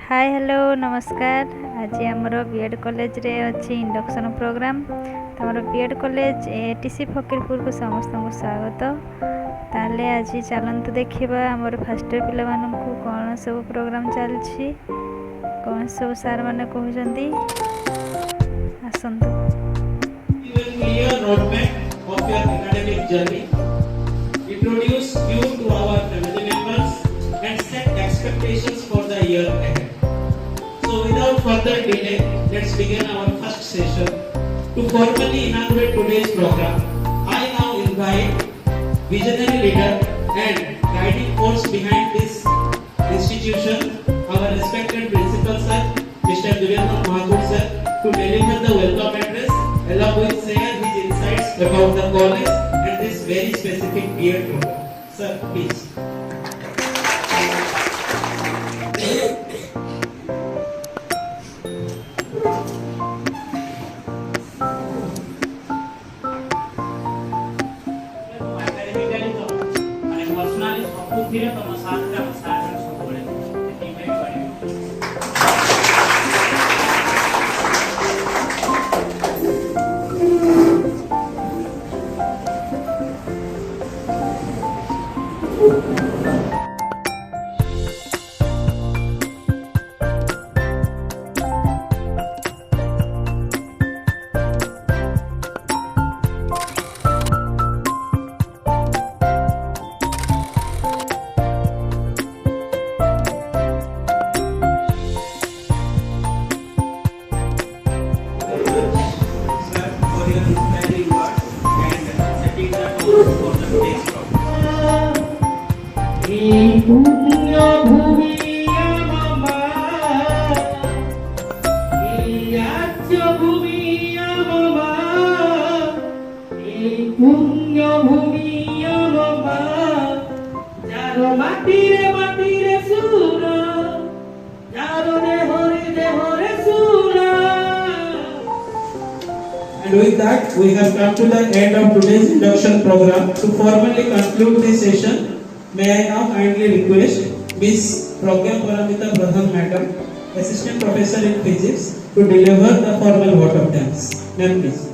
Hi hello नमस्कार। आज आमर बीएड कॉलेज रे अच्छी इंडक्शन प्रोग्राम। तमर बीएड कॉलेज एटीसी फकीरपुर को समस्त को स्वागत। ताले आज चलतु देखा आमर फास्ट इयर पिला मानू कौन सब प्रोग्राम चलछि, कौन सब सार माने कहउछंती। आसंतु clear roadmap of your academic journey, introduce you to our family members and set expectations for the year ahead. So without further delay, let's begin our first session. To formally inaugurate today's program, I now invite visionary leader and guiding force behind this institution, our respected principal sir, Mr. Devendra Mahathur sir, to deliver the welcome address along with share his insights about the college and this very specific BEd program. Sir, please. And with that, we have come to the end of today's induction program. To formally conclude this session, may I now kindly request Ms. Pragya Paramita Pradhan Madam, Assistant Professor in Physics, to deliver the formal vote of thanks. Ma'am, please.